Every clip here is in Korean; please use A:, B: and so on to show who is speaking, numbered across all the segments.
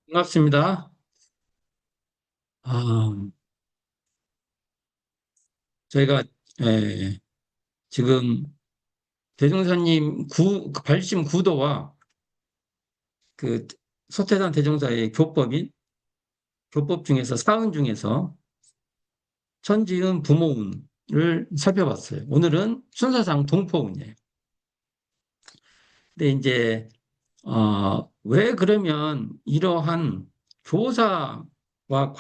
A: 반갑습니다. 아, 저희가 지금 대종사님 그 발심 구도와 그 소태산 대종사의 교법 중에서 사은 중에서 천지은 부모운을 살펴봤어요. 오늘은 순서상 동포운이에요. 근데 이제 왜 그러면 이러한 교사와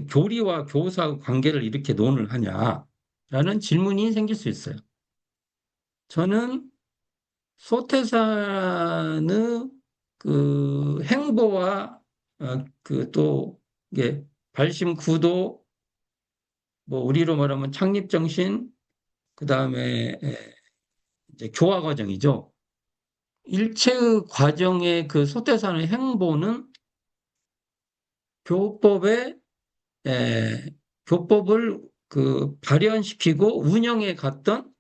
A: 교리와 교사 관계를 이렇게 논을 하냐라는 질문이 생길 수 있어요. 저는 소태산의 그 행보와 그 또 이게 발심 구도, 뭐 우리로 말하면 창립 정신, 그다음에 이제 교화 과정이죠. 일체의 과정의 그 소태산의 행보는 교법의 에, 교법을 그 발현시키고 운영해 갔던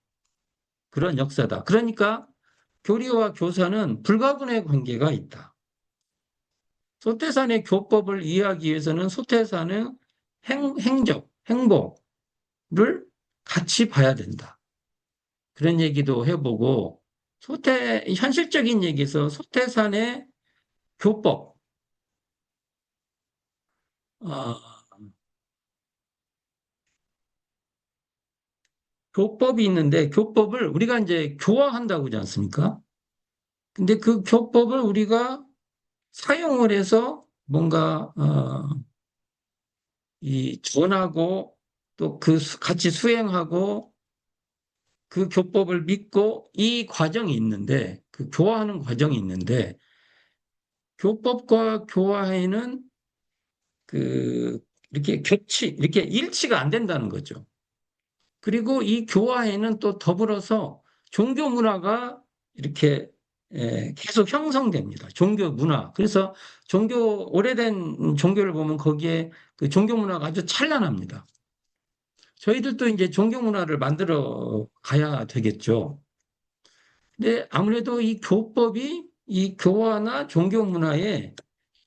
A: 그런 역사다. 그러니까 교리와 교사는 불가분의 관계가 있다. 소태산의 교법을 이해하기 위해서는 소태산의 행보를 같이 봐야 된다. 그런 얘기도 해보고, 현실적인 얘기에서 소태산의 교법, 어, 교법이 있는데, 교법을 우리가 이제 교화한다고 하지 않습니까? 근데 그 교법을 우리가 사용을 해서 뭔가, 이 전하고, 또 같이 수행하고, 그 교법을 믿고 이 과정이 있는데, 그 교화하는 과정이 있는데, 교법과 교화에는 그, 이렇게 일치가 안 된다는 거죠. 그리고 이 교화에는 또 더불어서 종교 문화가 이렇게 계속 형성됩니다. 종교 문화. 그래서 오래된 종교를 보면 거기에 그 종교 문화가 아주 찬란합니다. 저희들도 이제 종교 문화를 만들어 가야 되겠죠. 근데 아무래도 이 교법이 이 교화나 종교 문화의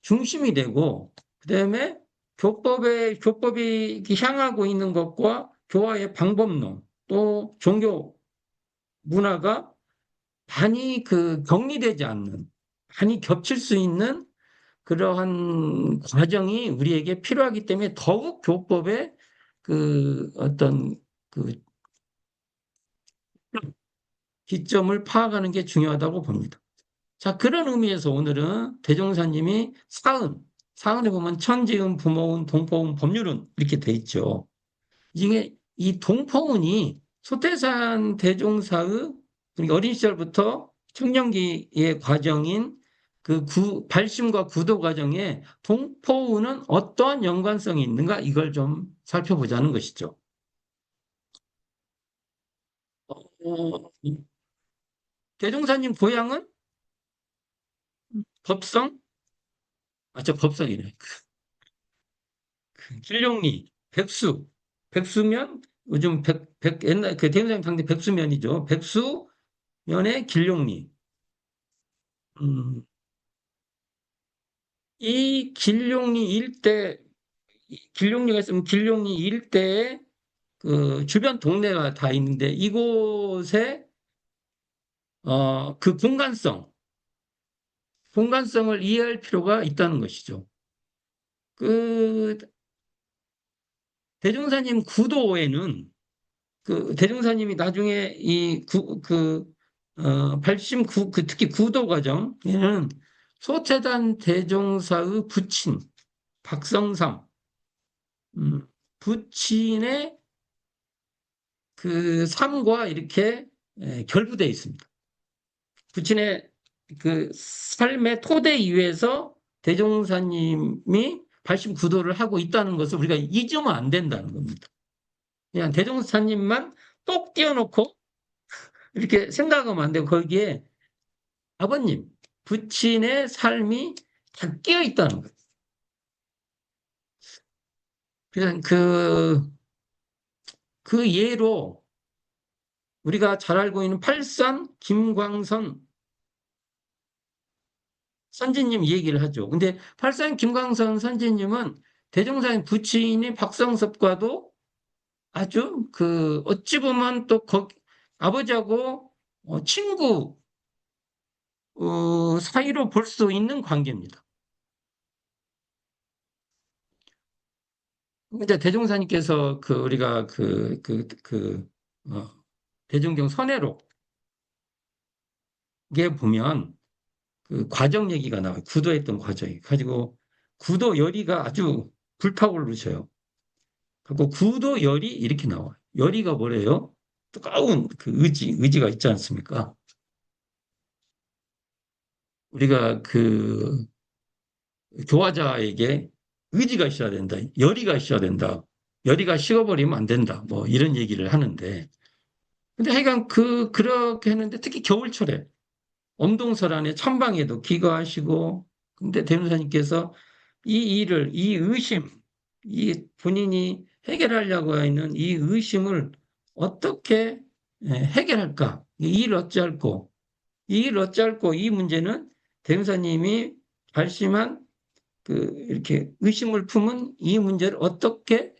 A: 중심이 되고, 그다음에 교법이 향하고 있는 것과 교화의 방법론, 또 종교 문화가 많이 격리되지 않는, 많이 겹칠 수 있는 그러한 과정이 우리에게 필요하기 때문에 더욱 교법의 그 어떤 그 기점을 파악하는 게 중요하다고 봅니다. 자, 그런 의미에서 오늘은 대종사님이 사은에 보면 천지은, 부모은, 동포은, 법률은 이렇게 돼 있죠. 이게 이 동포운이 소태산 대종사의 그러니까 어린 시절부터 청년기의 과정인 발심과 구도 과정에 동포운은 어떠한 연관성이 있는가 이걸 좀 살펴보자는 것이죠. 어, 대종사님 고향은 법성? 아, 저 법성이네. 길룡리, 백수면 요즘 옛날 그 대문상 당대 백수면이죠. 백수면의 길룡리. 음, 이 길룡리 일대, 길룡리가 있으면 길룡리 일대에 그 주변 동네가 다 있는데 이곳에 그 공간성을 이해할 필요가 있다는 것이죠. 그 대종사님 구도에는 그 대종사님이 나중에 특히 구도 과정에는 소태단 대종사의 부친, 박성삼, 부친의 그 삶과 이렇게 결부되어 있습니다. 부친의 그 삶의 토대 위에서 대종사님이 발심 구도를 하고 있다는 것을 우리가 잊으면 안 된다는 겁니다. 그냥 대종사님만 똑 띄워놓고 이렇게 생각하면 안 되고 거기에 아버님, 부친의 삶이 다 끼어 있다는 거예요. 그냥 그 예로 우리가 잘 알고 있는 팔산 김광선 선지님 얘기를 하죠. 근데 팔산 김광선 선지님은 대종사님 부친인 박성섭과도 아주 그 어찌 보면 또 아버지하고 친구 사이로 볼 수 있는 관계입니다. 이제 대종사님께서 그 우리가 어, 대종경 선회록에 보면 그 과정 얘기가 나와요. 구도했던 과정이 가지고 구도 열이가 아주 불타오르셔요. 그리고 구도 열이 이렇게 나와요. 열이가 뭐래요? 뜨거운 그 의지가 있지 않습니까? 우리가 그 교화자에게 의지가 있어야 된다. 열의가 있어야 된다. 열의가 식어버리면 안 된다. 뭐 이런 얘기를 하는데. 근데 하여간 그렇게 했는데 특히 겨울철에 엄동설 안에 천방에도 기거하시고 근데 대무사님께서 이 일을, 이 의심, 이 본인이 해결하려고 하는 이 의심을 어떻게 해결할까? 이 일을 어찌할꼬? 이 일을 어찌할꼬? 이 문제는 대무사님이 발심한 이렇게 의심을 품은 이 문제를 어떻게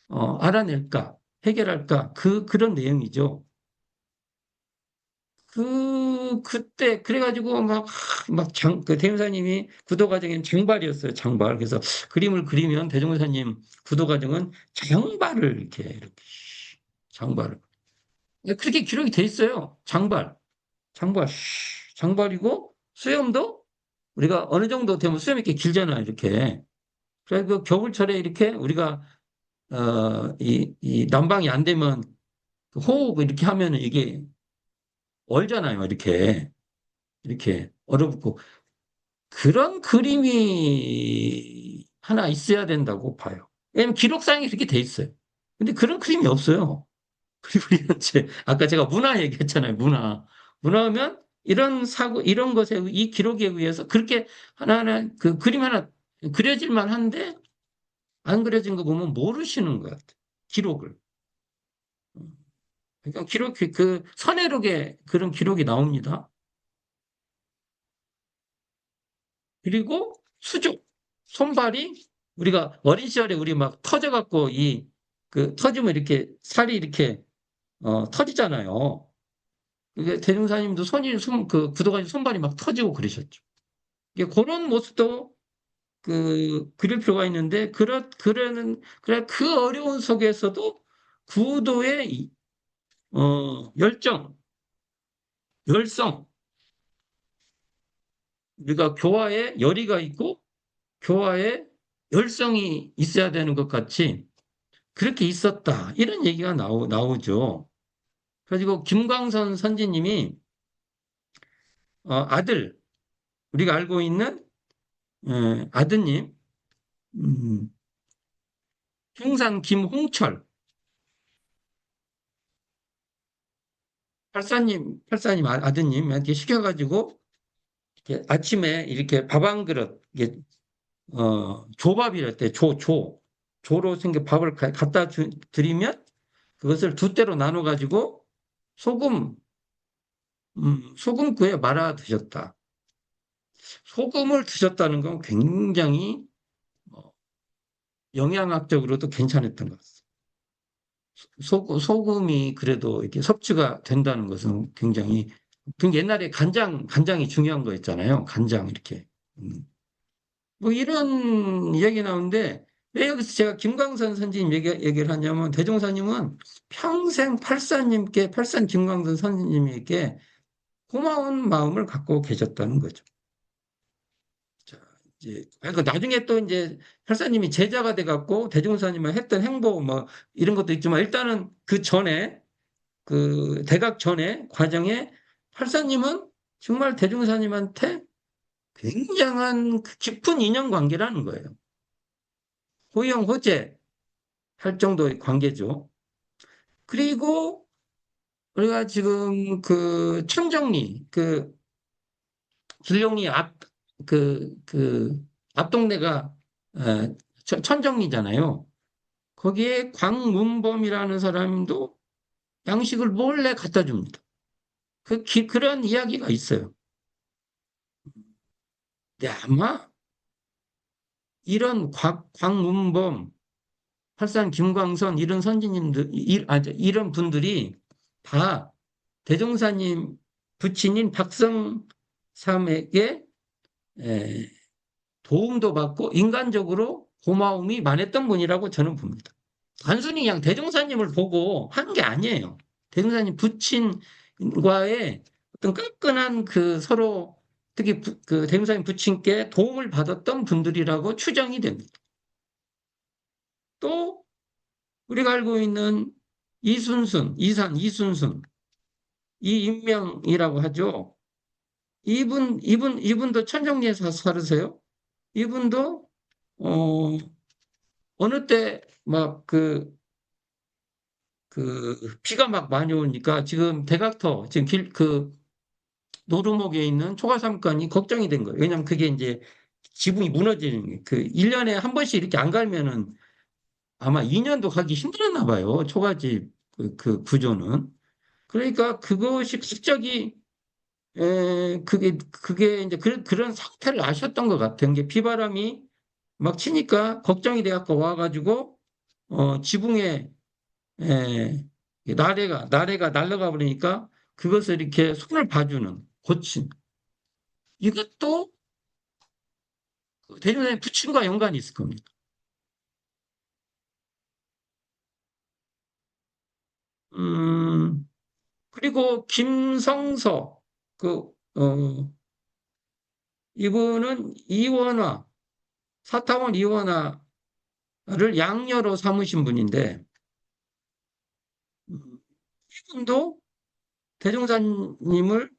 A: 알아낼까, 해결할까, 그런 내용이죠. 그래가지고 대무사님이 구도과정엔 장발이었어요, 장발. 그래서 그림을 그리면 대종사님 구도과정은 장발을 이렇게, 장발을. 그렇게 기록이 돼 있어요. 장발, 장발이고 수염도 우리가 어느 정도 되면 수염이 이렇게 길잖아요, 이렇게. 그래서 그 겨울철에 이렇게 우리가 이 난방이 안 되면 그 호흡 이렇게 하면은 이게 얼잖아요. 이렇게 얼어붙고 그런 그림이 하나 있어야 된다고 봐요. 왜냐면 기록상에 그렇게 돼 있어요. 근데 그런 그림이 없어요. 그리고 우리는 이제 아까 제가 문화 얘기했잖아요. 문화하면 이런 이런 것에 이 기록에 의해서 그렇게 하나하나 그 그림 하나 그려질 만한데 안 그려진 거 보면 모르시는 것 같아요. 기록을. 그러니까 그 선회록에 그런 기록이 나옵니다. 그리고 수족, 손발이 우리가 어린 시절에 우리 막 터져갖고 터지면 이렇게 살이 이렇게 터지잖아요. 그게 대종사님도 구도가 손발이 막 터지고 그러셨죠. 이게 그런 모습도 그릴 필요가 있는데 그래 그 어려운 속에서도 구도의 열정, 열성, 우리가 교화에 열의가 있고 교화에 열성이 있어야 되는 것 같이 그렇게 있었다. 이런 얘기가 나오죠. 그래가지고 김광선 선지님이 아들, 우리가 알고 있는 아드님, 음, 형산 김홍철, 팔사님 아드님한테 시켜가지고 이렇게 아침에 이렇게 밥 한 그릇, 이게 조밥이랄 때 조로 생긴 밥을 갖다 드리면 그것을 두 대로 나눠 가지고 소금 소금구에 말아 드셨다. 소금을 드셨다는 건 굉장히 어, 영양학적으로도 괜찮았던 것 같습니다. 소금이 그래도 이렇게 섭취가 된다는 것은 굉장히 옛날에 간장이 중요한 거였잖아요. 간장 이렇게. 음. 뭐 이런 이야기 나오는데 왜 여기서 제가 김광선 선생님 얘기를 하냐면 대종사님은 평생 팔산 김광선 선생님에게 고마운 마음을 갖고 계셨다는 거죠. 자, 이제 그러니까 나중에 또 이제 팔사님이 제자가 돼갖고 대종사님을 했던 행보 뭐 이런 것도 있지만 일단은 그 전에 그 대각 전에 과정에 팔사님은 정말 대종사님한테 굉장한 그 깊은 인연 관계라는 거예요. 호영 호재 할 정도의 관계죠. 그리고 우리가 지금 그 천정리 길룡리 앞동네가 천정리잖아요. 거기에 광문범이라는 사람도 양식을 몰래 갖다 줍니다. 그런 이야기가 있어요. 근데 아마 이런 광문범, 팔산 김광선 이런 선진님들, 이런 분들이 다 대종사님 부친인 박성삼에게 도움도 받고 인간적으로 고마움이 많았던 분이라고 저는 봅니다. 단순히 그냥 대종사님을 보고 한 게 아니에요. 대종사님 부친과의 어떤 끈끈한 그 서로 특히 그 대종사님 부친께 도움을 받았던 분들이라고 추정이 됩니다. 또 우리가 알고 있는 이순순, 이인명이라고 하죠. 이분도 천정리에 살으세요. 이분도, 어느 때 막 비가 막 많이 오니까 지금 대각터, 지금 노루목에 있는 초가삼간이 걱정이 된 거예요. 왜냐면 그게 이제 지붕이 무너지는, 1년에 한 번씩 이렇게 안 갈면은 아마 2년도 가기 힘들었나 봐요. 초가집 구조는. 그러니까 그것이 갑자기 그게 이제 그런 상태를 아셨던 것 같아요. 이게 비바람이 막 치니까 걱정이 돼갖고 와가지고 지붕에 에, 나래가 날아가 버리니까 그것을 이렇게 손을 봐주는 고친 이것도 대중의 부친과 연관이 있을 겁니다. 음, 그리고 김성서 그 이분은 사타원 이원화를 양녀로 삼으신 분인데 음, 이분도 대종사님을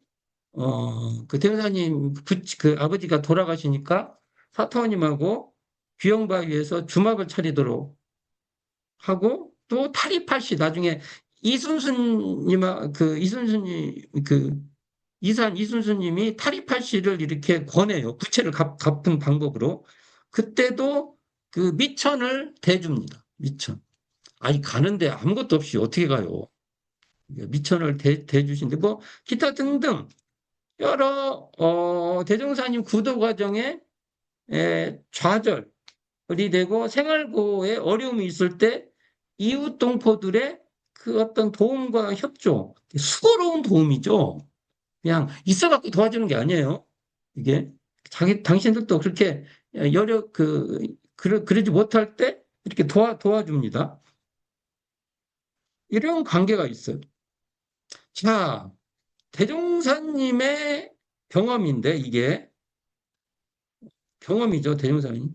A: 그 대종사님 그 아버지가 돌아가시니까 사타원님하고 귀영바위에서 주막을 차리도록 하고 또 탈입할 시 나중에 이순순님 이산 이순순님이 탈입할 시를 이렇게 권해요. 부채를 갚은 방법으로. 그때도 그 미천을 대줍니다. 미천. 아니 가는데 아무것도 없이 어떻게 가요? 미천을 대주신데 뭐 기타 등등 여러 대종사님 구도 과정에 좌절이 되고 생활고에 어려움이 있을 때 이웃 동포들의 그 어떤 도움과 협조, 수고로운 도움이죠. 그냥 있어갖고 도와주는 게 아니에요. 이게 당신들도 그렇게 그러지 못할 때 이렇게 도와줍니다. 이런 관계가 있어요. 자, 대종사님의 경험인데 이게 경험이죠, 대종사님.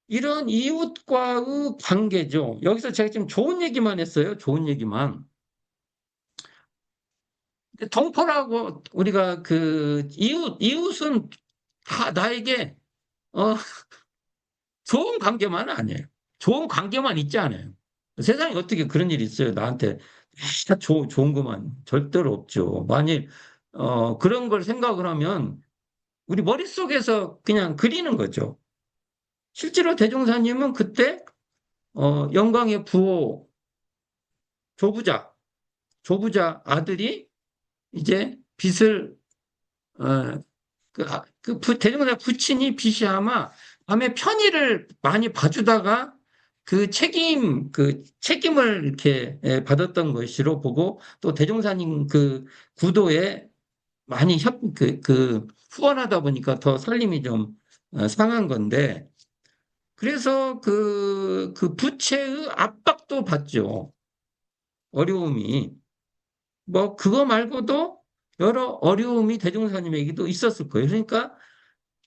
A: 이런 이웃과의 관계죠. 여기서 제가 지금 좋은 얘기만 했어요. 좋은 얘기만. 동포라고 우리가 이웃은 다 나에게 어, 좋은 관계만 아니에요. 좋은 관계만 있지 않아요. 세상에 어떻게 그런 일이 있어요? 나한테 다 좋은 것만 절대로 없죠. 만일 그런 걸 생각을 하면 우리 머릿속에서 그냥 그리는 거죠. 실제로 대종사님은 그때 영광의 부호 조부자 아들이 이제 빚을 대종사 부친이 빚이 아마 밤에 편의를 많이 봐주다가 그 책임을 이렇게 받았던 것으로 보고 또 대종사님 그 구도에 많이 후원하다 보니까 더 살림이 좀 상한 건데 그래서 그 부채의 압박도 받죠. 어려움이. 뭐 그거 말고도 여러 어려움이 대종사님에게도 있었을 거예요. 그러니까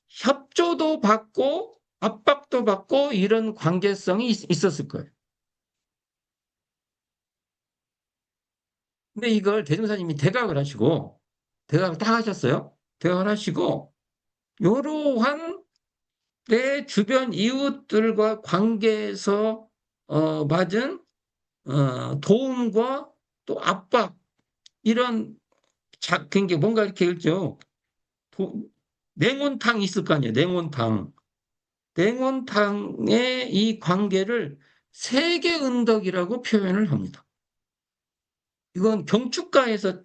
A: 협조도 받고 압박도 받고 이런 관계성이 있었을 거예요. 근데 이걸 대종사님이 대각을 딱 하셨어요. 대각을 하시고 이러한 내 주변 이웃들과 관계에서 맞은 도움과 또 압박 이런 그게 뭔가 이렇게 읽죠. 냉온탕이 있을 거 아니에요. 냉온탕. 냉온탕의 이 관계를 세계은덕이라고 표현을 합니다. 이건 경축가에서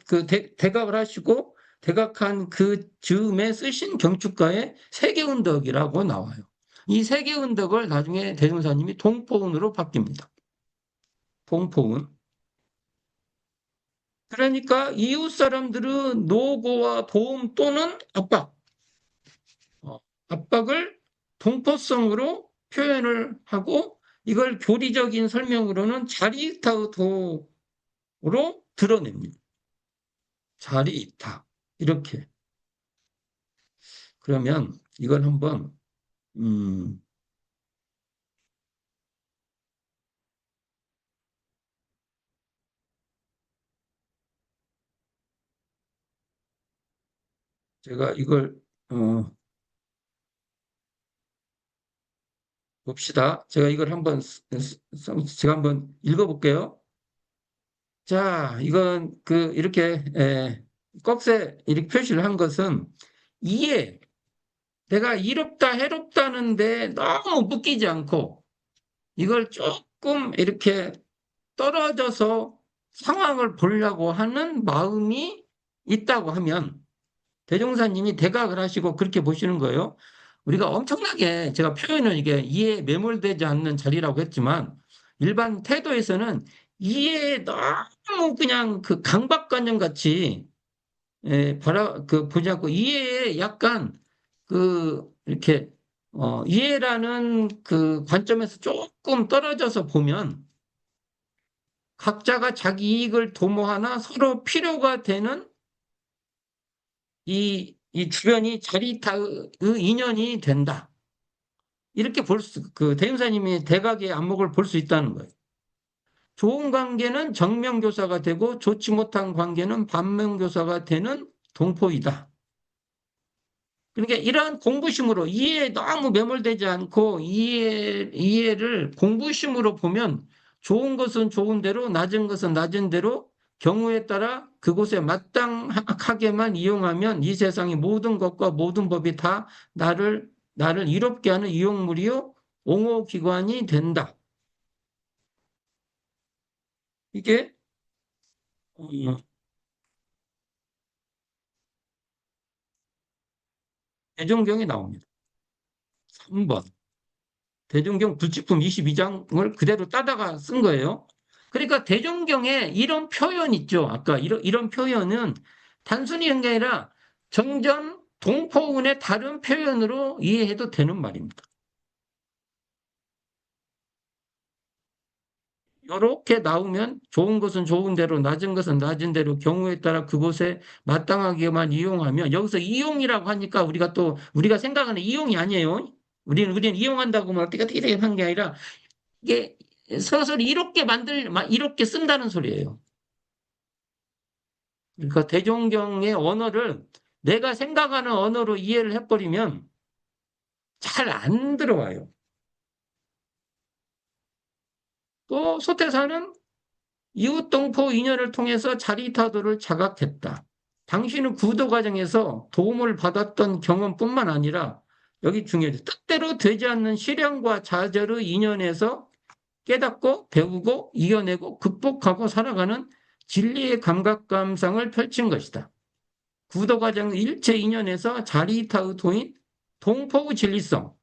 A: 대각을 하시고 대각한 그 즈음에 쓰신 경축가의 세계운덕이라고 나와요. 이 세계운덕을 나중에 대종사님이 동포운으로 바뀝니다. 동포운. 그러니까 이웃 사람들은 노고와 도움 또는 어, 압박을 동포성으로 표현을 하고 이걸 교리적인 설명으로는 자리이타도로 드러냅니다. 자리이타. 이렇게. 그러면 이걸 한번 음, 제가 이걸 어, 봅시다. 제가 이걸 한번 제가 한번 읽어볼게요. 자, 이건 그 이렇게 꺽쇠 이렇게 표시를 한 것은 이해, 내가 이롭다 해롭다는데 너무 묶이지 않고 이걸 조금 이렇게 떨어져서 상황을 보려고 하는 마음이 있다고 하면 대종사님이 대각을 하시고 그렇게 보시는 거예요. 우리가 엄청나게 제가 표현을 이게 이해에 매몰되지 않는 자리라고 했지만 일반 태도에서는 이해에 너무 그냥 그 강박관념 같이 그 보지 않고 이해에 약간 그 이렇게 이해라는 그 관점에서 조금 떨어져서 보면 각자가 자기 이익을 도모하나 서로 필요가 되는 이 주변이 자리타의 인연이 된다. 이렇게 그 대윤사님이 대각의 안목을 볼 수 있다는 거예요. 좋은 관계는 정면교사가 되고 좋지 못한 관계는 반면교사가 되는 동포이다. 그러니까 이러한 공부심으로 이해에 너무 매몰되지 않고 이해를 공부심으로 보면 좋은 것은 좋은 대로, 낮은 것은 낮은 대로 경우에 따라 그곳에 마땅하게만 이용하면 이 세상의 모든 것과 모든 법이 다 나를 이롭게 하는 이용물이요, 옹호기관이 된다. 이게 어, 대종경에 나옵니다. 3번. 대종경 불칙품 22장을 그대로 따다가 쓴 거예요. 그러니까 대종경에 이런 표현 있죠. 아까 이런 표현은 단순히 한 게 아니라 정전 동포운의 다른 표현으로 이해해도 되는 말입니다. 이렇게 나오면 좋은 것은 좋은 대로, 낮은 것은 낮은 대로 경우에 따라 그곳에 마땅하게만 이용하면 여기서 이용이라고 하니까 우리가 생각하는 이용이 아니에요. 우리는 이용한다고 뭐 어떻게 어떻게 한 게 아니라 이게 서서히 이렇게 쓴다는 소리예요. 그러니까 대종경의 언어를 내가 생각하는 언어로 이해를 해버리면 잘 안 들어와요. 또 소태사는 이웃동포 인연을 통해서 자리타도를 자각했다. 당신은 구도 과정에서 도움을 받았던 경험뿐만 아니라 여기 중요해요. 뜻대로 되지 않는 시련과 좌절의 인연에서 깨닫고 배우고 이겨내고 극복하고 살아가는 진리의 감각감상을 펼친 것이다. 구도 과정 일체 인연에서 자리타의 도인 동포의 진리성,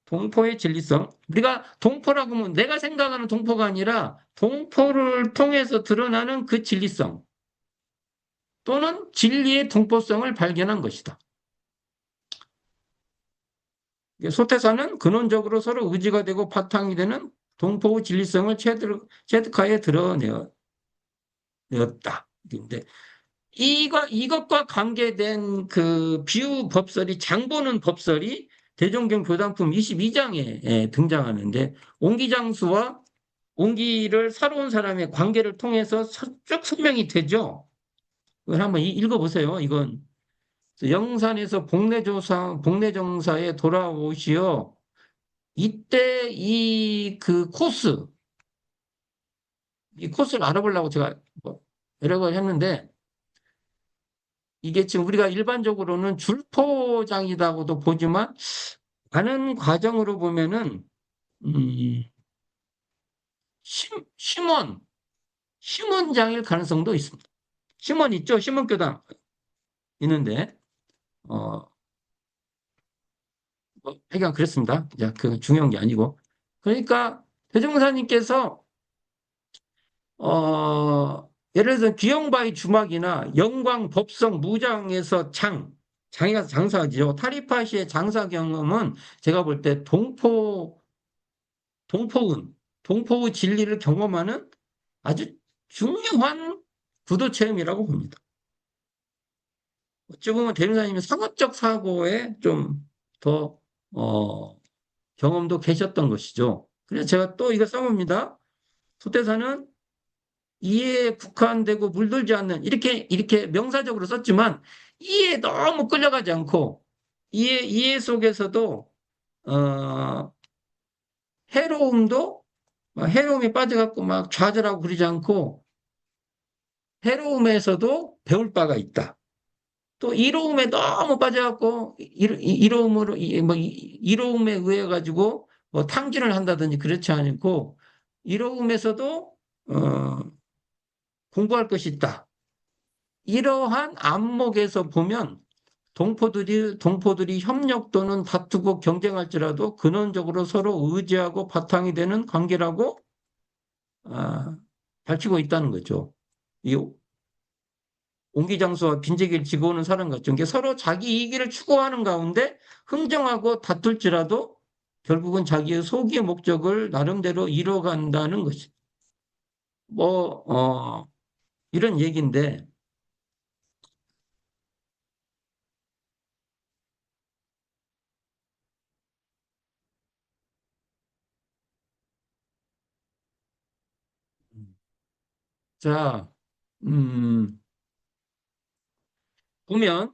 A: 동포의 진리성. 우리가 동포라고 하면 내가 생각하는 동포가 아니라 동포를 통해서 드러나는 그 진리성 또는 진리의 동포성을 발견한 것이다. 소태사는 근원적으로 서로 의지가 되고 바탕이 되는 동포의 진리성을 체득하여 드러내었다. 근데 이것과 관계된 그 비유 법설이 장보는 법설이 대종경 교당품 22장에 등장하는데 옹기장수와 옹기를 사러 온 사람의 관계를 통해서 쭉 설명이 되죠. 이걸 한번 읽어보세요. 이건 영산에서 복례정사에 돌아오시어 이때 이 코스를 알아보려고 제가 뭐 여러 걸 했는데 이게 지금 우리가 일반적으로는 줄포장이라고도 보지만 가는 과정으로 보면은 음, 심원장일 가능성도 있습니다. 심원 있죠? 심원교당. 있는데, 어, 하여간 그랬습니다. 자, 그 중요한 게 아니고. 그러니까 대종사님께서 예를 들어서 귀영바위 주막이나 영광 법성 무장에서 장에 가서 장사하지요. 타리파시의 장사 경험은 제가 볼 때 동포은, 동포의 진리를 경험하는 아주 중요한 구도 체험이라고 봅니다. 어찌 보면 대리사님이 상업적 사고에 좀 더, 경험도 계셨던 것이죠. 그래서 제가 또 이거 써봅니다. 소태사는 이해에 국한되고 물들지 않는, 이렇게 명사적으로 썼지만, 이해에 너무 끌려가지 않고, 이해 속에서도, 어, 해로움도, 막 해로움에 빠져갖고 막 좌절하고 그러지 않고, 해로움에서도 배울 바가 있다. 또 이로움에 너무 빠져갖고 이로움으로 이로움에 의해 가지고 뭐 탕진을 한다든지 그렇지 않고 이로움에서도 공부할 것이 있다. 이러한 안목에서 보면 동포들이 협력 또는 다투고 경쟁할지라도 근원적으로 서로 의지하고 바탕이 되는 관계라고 아, 밝히고 있다는 거죠. 이 옹기장수와 빈재기를 지고 오는 사람 같은 게 서로 자기 이익을 추구하는 가운데 흥정하고 다툴지라도 결국은 자기의 소기의 목적을 나름대로 이뤄간다는 것이 뭐 이런 얘기인데 자, 음, 보면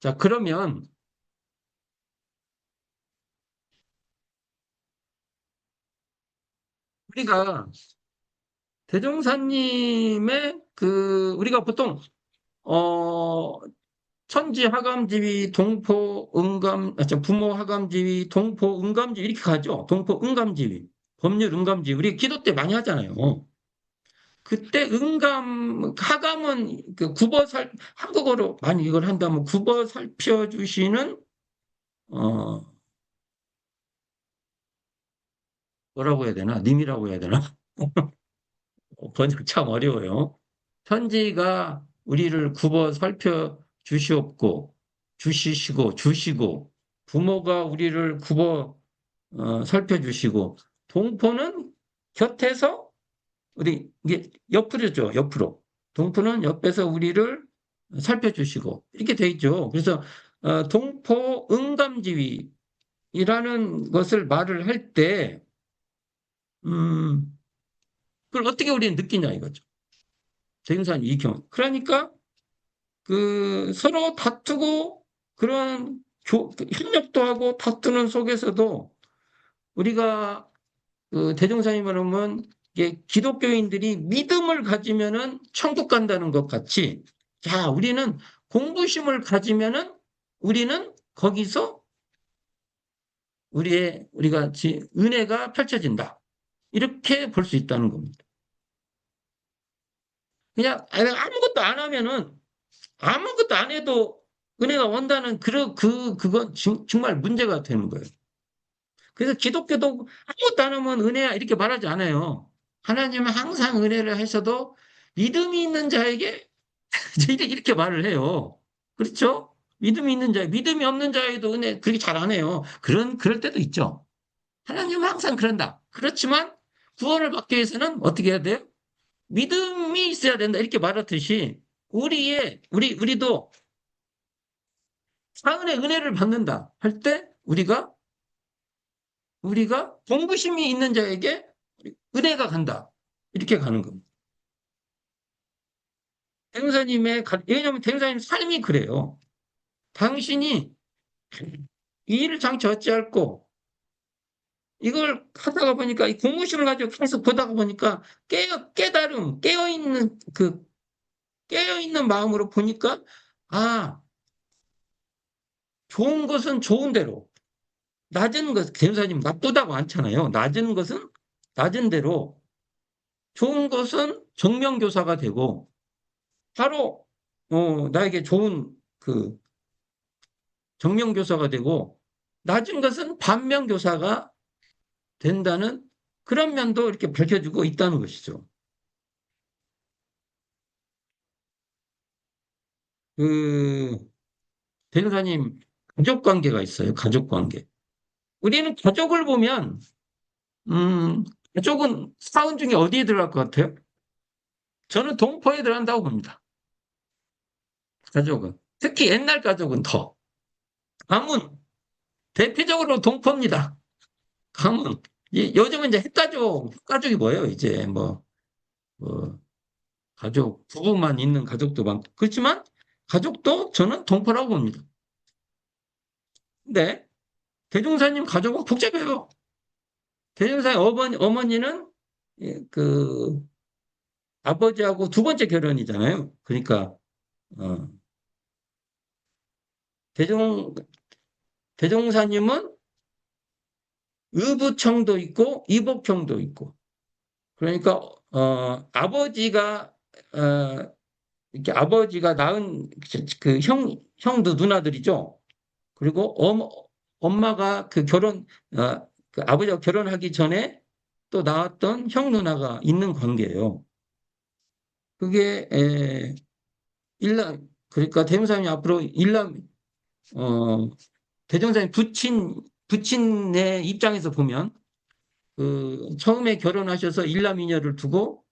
A: 자 그러면 우리가 대종사님의 그 우리가 보통 어 천지 하감지위 동포 응감 부모 하감지위 동포 응감지위 이렇게 가죠. 동포 응감지위 법률 응감지위 우리 기도 때 많이 하잖아요. 그때 응감 하감은 그 국어 살 한국어로 많이 이걸 한다면 국어 살펴주시는 어 뭐라고 해야 되나 님이라고 해야 되나 번역 참 어려워요. 천지가 우리를 굽어 살펴 주시고 부모가 우리를 굽어 살펴주시고 동포는 곁에서 우리 이게 옆으로죠 옆으로 동포는 옆에서 우리를 살펴주시고 이렇게 돼 있죠. 그래서 동포 응감지위라는 것을 말을 할 때 그걸 어떻게 우리는 느끼냐 이거죠. 재임산 이경. 그러니까 그 서로 다투고 그런 협력도 하고 다투는 속에서도 우리가 그 대종사님 말하면 이게 기독교인들이 믿음을 가지면은 천국 간다는 것 같이 자 우리는 공부심을 가지면은 우리는 거기서 우리가 은혜가 펼쳐진다 이렇게 볼 수 있다는 겁니다. 그냥 아무것도 안 하면은 아무것도 안 해도 은혜가 온다는 그건 정말 문제가 되는 거예요. 그래서 기독교도 아무것도 안 하면 은혜야 이렇게 말하지 않아요. 하나님은 항상 은혜를 하셔도 믿음이 있는 자에게 이렇게 말을 해요. 그렇죠? 믿음이 없는 자에도 은혜 그렇게 잘 안 해요. 그럴 때도 있죠. 하나님은 항상 그런다. 그렇지만 구원을 받기 위해서는 어떻게 해야 돼요? 믿음이 있어야 된다. 이렇게 말하듯이 우리도 사은의 은혜를 받는다 할 때 우리가 동부심이 있는 자에게 은혜가 간다. 이렇게 가는 겁니다. 왜냐하면 대무사님 삶이 그래요. 당신이 이 일을 장치 어찌할꼬 이걸 하다가 보니까 이 공무심을 가지고 계속 보다가 보니까 깨어있는 마음으로 보니까 아 좋은 것은 좋은 대로 낮은 것 대무사님 나쁘다고 않잖아요. 낮은 것은 낮은 대로 좋은 것은 정명교사가 되고 바로 나에게 좋은 그 정명교사가 되고 낮은 것은 반면교사가 된다는 그런 면도 이렇게 밝혀주고 있다는 것이죠. 그 변호사님 가족 관계가 있어요. 가족 관계. 우리는 가족을 보면 음, 가족은 사원 중에 어디에 들어갈 것 같아요? 저는 동포에 들어간다고 봅니다. 가족은. 특히 옛날 가족은 더. 가문, 대표적으로 동포입니다. 가문. 요즘은 이제 핵가족이 뭐예요? 이제 뭐, 가족, 부부만 있는 가족도 많고. 그렇지만 가족도 저는 동포라고 봅니다. 근데 대종사님 가족은 복잡해요. 대종사님 어머니는 예, 그 아버지하고 두 번째 결혼이잖아요. 그러니까 어, 대종 대종사님은 의부청도 있고 이복형도 있고 그러니까 아버지가 이렇게 아버지가 낳은 그 형도 누나들이죠. 그리고 엄마가 그 아버지가 결혼하기 전에 또 낳았던 형 누나가 있는 관계예요. 그게 일남 그러니까 대종사님이 앞으로 일남 대종사님 부친의 입장에서 보면 그 처음에 결혼하셔서 일남이녀를 두고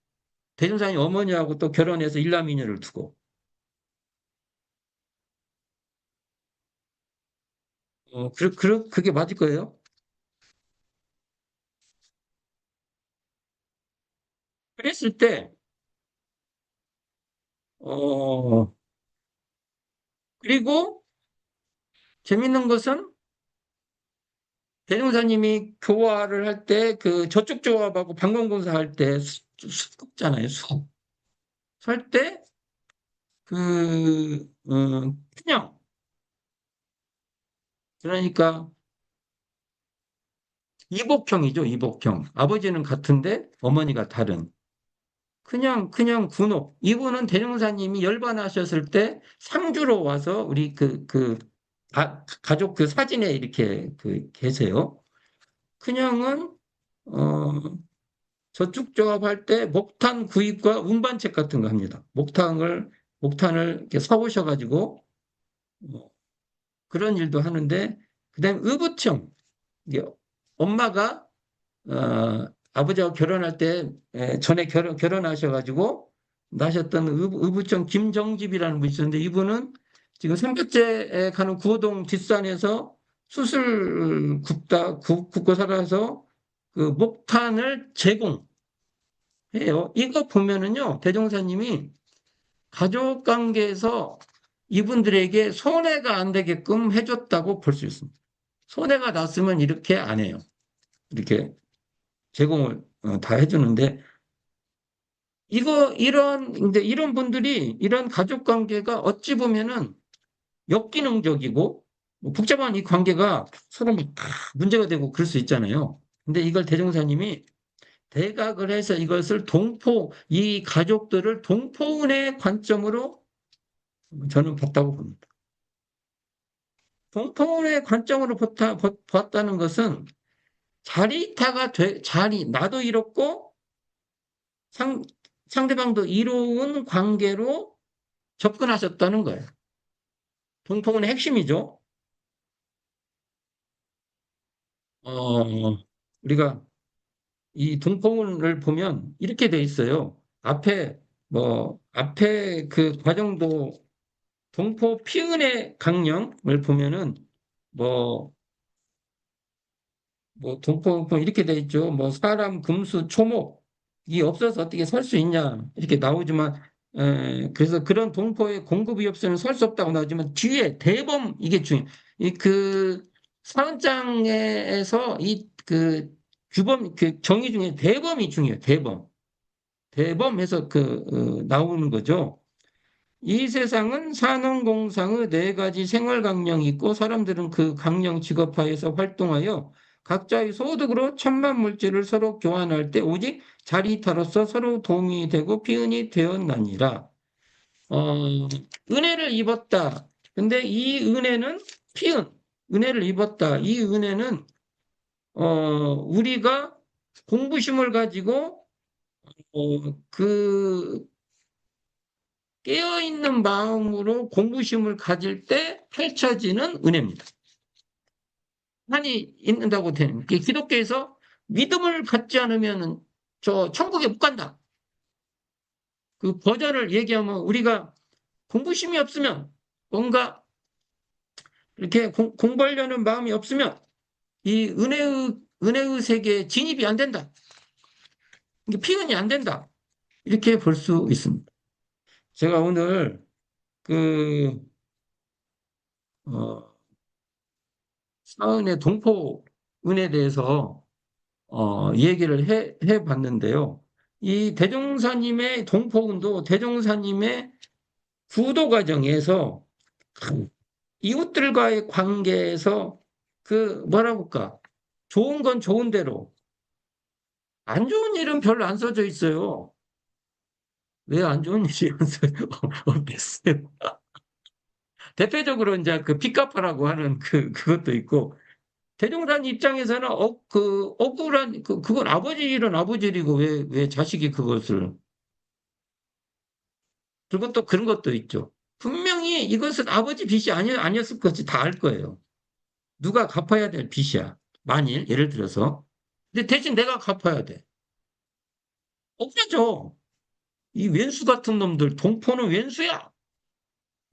A: 대종사님 어머니하고 또 결혼해서 일남이녀를 두고 그게 맞을 거예요. 그랬을 때 어, 그리고 재밌는 것은 대종사님이 교화를 할 때 그 저축 조합하고 방공공사 할 때 수습잖아요. 수습. 살 때 그 그냥 그러니까 이복형이죠. 이복형. 아버지는 같은데 어머니가 다른. 그냥 군옥. 이분은 대종사님이 열반하셨을 때 상주로 와서 우리 가족 그 사진에 이렇게 계세요. 그냥은 저축 조합할 때 목탄 구입과 운반책 같은 거 합니다. 목탄을 이렇게 사오셔가지고 어, 그런 일도 하는데 그다음에 의붓청. 이게 엄마가 아버지하고 결혼할 때 전에 결혼하셔가지고 나셨던 의붓청 김정집이라는 분이 있었는데 이분은 지금 삼겹제에 가는 구호동 뒷산에서 수술 굽고 살아서 그 목탄을 제공해요. 이거 보면은요, 대종사님이 가족 관계에서 이분들에게 손해가 안 되게끔 해줬다고 볼 수 있습니다. 손해가 났으면 이렇게 안 해요. 이렇게 제공을 다 해주는데 이제 이런 분들이 이런 가족 관계가 어찌 보면은 역기능적이고 뭐 복잡한 이 관계가 서로 막다 문제가 되고 그럴 수 있잖아요. 근데 이걸 대종사님이 대각을 해서 이것을 이 가족들을 동포운의 관점으로 저는 봤다고 봅니다. 동포운의 관점으로 봤다는 것은 나도 이렇고 상, 상대방도 이로운 관계로 접근하셨다는 거예요. 동포운의 핵심이죠. 어, 우리가 이 동포문을 보면 이렇게 돼 있어요. 앞에 그 과정도 동포 피은의 강령을 보면은 뭐, 동포 이렇게 돼 있죠. 뭐 사람, 금수, 초목이 없어서 어떻게 살 수 있냐 이렇게 나오지만 그래서 그런 동포의 공급이 없으면 살 수 없다고 나오지만 뒤에 대범 이게 중요해요. 이그 사원장에서 이 그 규범 그 정의 중에 대범이 중요해요. 대범해서 나오는 거죠. 이 세상은 산업공상의 네 가지 생활 강령이 있고 사람들은 그 강령 직업하에서 활동하여 각자의 소득으로 천만 물질을 서로 교환할 때 오직 자리타로서 서로 동의되고 피은이 되었나니라. 어, 은혜를 입었다. 근데 이 은혜는 피은, 은혜를 입었다. 이 은혜는, 우리가 공부심을 가지고, 그, 깨어있는 마음으로 공부심을 가질 때 펼쳐지는 은혜입니다. 한이 있는다고 되는, 기독교에서 믿음을 갖지 않으면 저 천국에 못 간다. 그 버전을 얘기하면 우리가 공부심이 없으면 뭔가 이렇게 공부하려는 마음이 없으면 이 은혜의 세계에 진입이 안 된다. 이게 피은이 안 된다. 이렇게 볼 수 있습니다. 제가 오늘 그, 어, 사은의 동포은에 대해서, 얘기를 해 봤는데요. 이 대종사님의 동포은도 대종사님의 구도 과정에서 이웃들과의 관계에서 그 뭐라 볼까? 좋은 건 좋은 대로 안 좋은 일은 별로 안 써져 있어요. 왜 안 좋은 일이 안 써져 없겠어요. 대표적으로 이제 그 빚갚아라고 하는 그것도 있고 대종사 입장에서는 억울한 그건 아버지 일은 아버지 일이고 왜 자식이 그것을 그리고 또 그런 것도 있죠. 분명히 이것은 아버지 빚이 아니었을 것이 다 알 거예요. 누가 갚아야 될 빚이야. 만일 예를 들어서 근데 대신 내가 갚아야 돼. 억울하죠. 이 왼수 같은 놈들 동포는 왼수야.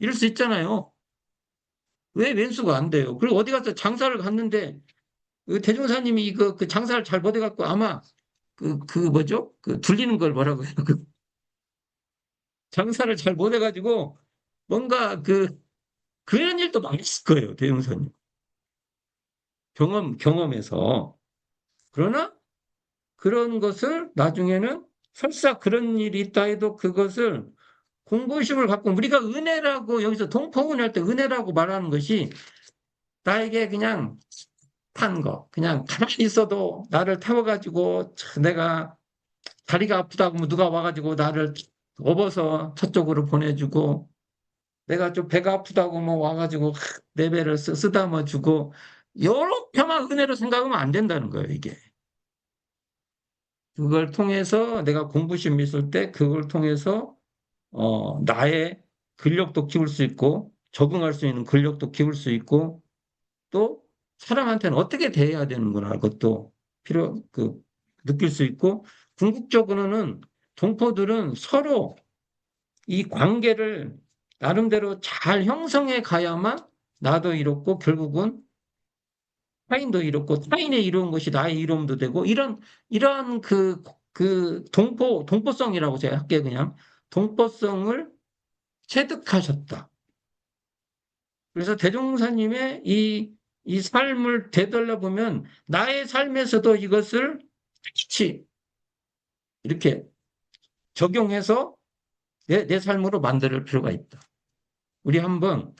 A: 이럴 수 있잖아요. 왜 왼수가 안 돼요? 그리고 어디 가서 장사를 갔는데 그 대종사님이 이거 그 장사를 잘 못해갖고 아마 그 뭐죠? 그 불리는 걸 뭐라고 해요? 그 장사를 잘 못해가지고 뭔가 그런 일도 많이 있을 거예요. 대종사님 경험에서 그러나 그런 것을 나중에는 설사 그런 일이 있다 해도 그것을 공부심을 갖고 우리가 은혜라고 여기서 동포은혜 할 때 은혜라고 말하는 것이 나에게 그냥 탄 거, 그냥 가만히 있어도 나를 태워가지고 내가 다리가 아프다고 하면 누가 와가지고 나를 업어서 저쪽으로 보내주고 내가 좀 배가 아프다고 뭐 와가지고 내 배를 쓰다머주고 요렇게만 은혜로 생각하면 안 된다는 거예요, 이게. 그걸 통해서 내가 공부심 있을 때 그걸 통해서 나의 근력도 키울 수 있고 적응할 수 있는 근력도 키울 수 있고 또 사람한테는 어떻게 대해야 되는구나 그것도 느낄 수 있고 궁극적으로는 동포들은 서로 이 관계를 나름대로 잘 형성해 가야만 나도 이롭고 결국은 타인도 이롭고 타인의 이로운 것이 나의 이로움도 되고 이런 동포성이라고 제가 할게요 그냥 동포성을 체득하셨다. 그래서 대종사님의 이 삶을 되돌아보면 나의 삶에서도 이것을 같이 이렇게 적용해서 내 삶으로 만들 필요가 있다. 우리 한번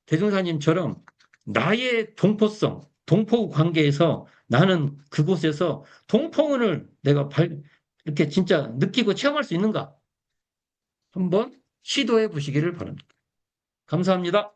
A: 대종사님처럼 나의 동포성, 동포 관계에서 나는 그곳에서 동포운을 내가 이렇게 진짜 느끼고 체험할 수 있는가? 한번 시도해 보시기를 바랍니다. 감사합니다.